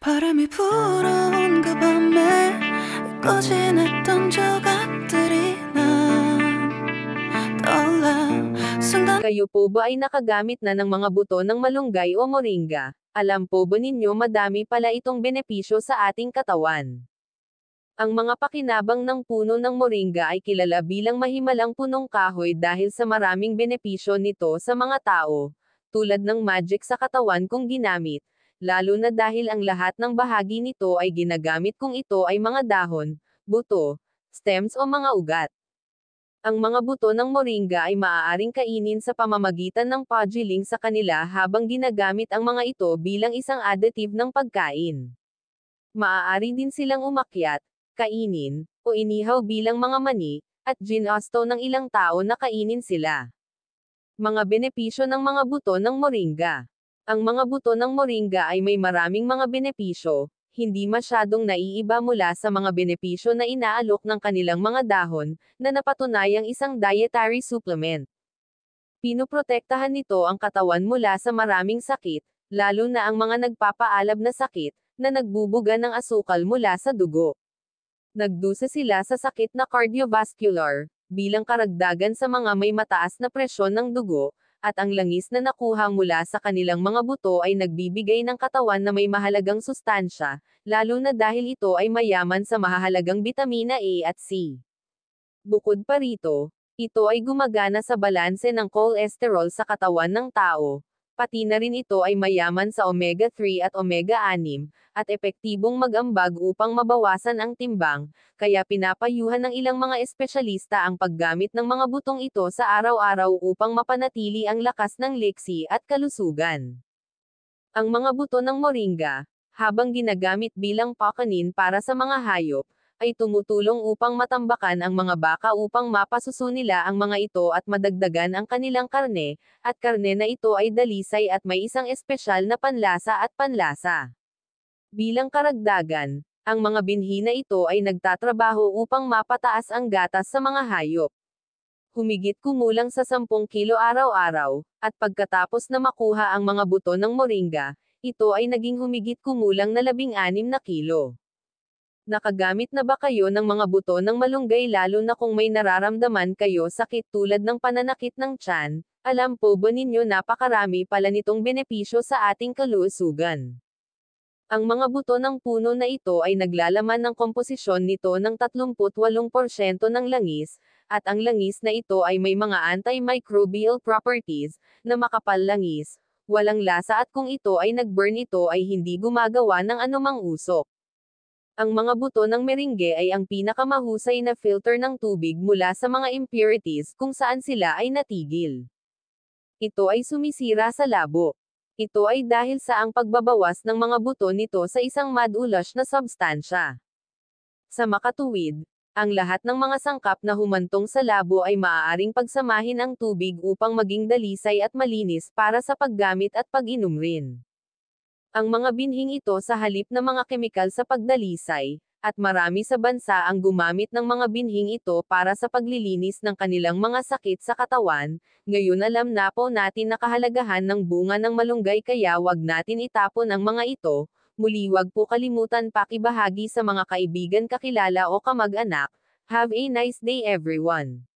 바람이 불어온 그 밤에 꺼진 했던 조각들이 난 떠올라 순간. Kayo po ba ay nakagamit na ng mga buto ng malunggay o moringa? Alam po ba ninyo madami pala itong benepisyo sa ating katawan? Ang mga pakinabang ng puno ng moringa ay kilala bilang mahimalang punong kahoy dahil sa maraming benepisyo nito sa mga tao, tulad ng magic sa katawan kung ginamit, lalo na dahil ang lahat ng bahagi nito ay ginagamit kung ito ay mga dahon, buto, stems o mga ugat. Ang mga buto ng moringa ay maaaring kainin sa pamamagitan ng paggiling sa kanila habang ginagamit ang mga ito bilang isang additive ng pagkain. Maaari din silang umakyat, kainin, o inihaw bilang mga mani, at ginusto ng ilang tao na kainin sila. Mga benepisyo ng mga buto ng moringa. Ang mga buto ng moringa ay may maraming mga benepisyo, hindi masyadong naiiba mula sa mga benepisyo na inaalok ng kanilang mga dahon, na napatunayang isang dietary supplement. Pinoprotektahan nito ang katawan mula sa maraming sakit, lalo na ang mga nagpapaalab na sakit, na nagbubuga ng asukal mula sa dugo. Nagdusa sila sa sakit na cardiovascular, bilang karagdagan sa mga may mataas na presyon ng dugo, at ang langis na nakuha mula sa kanilang mga buto ay nagbibigay ng katawan na may mahalagang sustansya, lalo na dahil ito ay mayaman sa mahahalagang bitamina A at C. Bukod pa rito, ito ay gumagana sa balanse ng cholesterol sa katawan ng tao, pati na rin ito ay mayaman sa omega-3 at omega-6, at epektibong mag-ambag upang mabawasan ang timbang, kaya pinapayuhan ng ilang mga espesyalista ang paggamit ng mga butong ito sa araw-araw upang mapanatili ang lakas ng liksi at kalusugan. Ang mga buto ng moringa, habang ginagamit bilang pakanin para sa mga hayop, ay tumutulong upang matambakan ang mga baka upang mapasuso nila ang mga ito at madagdagan ang kanilang karne, at karne na ito ay dalisay at may isang espesyal na panlasa at panlasa. Bilang karagdagan, ang mga binhi na ito ay nagtatrabaho upang mapataas ang gatas sa mga hayop. Humigit kumulang sa 10 kilo araw-araw, at pagkatapos na makuha ang mga buto ng moringa, ito ay naging humigit kumulang na 16 na kilo. Nakagamit na ba kayo ng mga buto ng malunggay lalo na kung may nararamdaman kayo sakit tulad ng pananakit ng tiyan? Alam po ba ninyo napakarami pala nitong benepisyo sa ating kalusugan? Ang mga buto ng puno na ito ay naglalaman ng komposisyon nito ng 38% ng langis, at ang langis na ito ay may mga antimicrobial properties, na makapal langis, walang lasa at kung ito ay nag-burn ito ay hindi gumagawa ng anumang usok. Ang mga buto ng meringue ay ang pinakamahusay na filter ng tubig mula sa mga impurities kung saan sila ay natigil. Ito ay sumisira sa labo. Ito ay dahil sa ang pagbabawas ng mga buto nito sa isang mad-ulash na substansya. Sa makatuwid, ang lahat ng mga sangkap na humantong sa labo ay maaaring pagsamahin ang tubig upang maging dalisay at malinis para sa paggamit at pag-inom rin. Ang mga binhing ito sa halip na mga kemikal sa pagdalisay, at marami sa bansa ang gumamit ng mga binhing ito para sa paglilinis ng kanilang mga sakit sa katawan. Ngayon alam na po natin na kahalagahan ng bunga ng malunggay kaya wag natin itapon ang mga ito. Muli wag po kalimutan pakibahagi sa mga kaibigan kakilala o kamag-anak. Have a nice day everyone.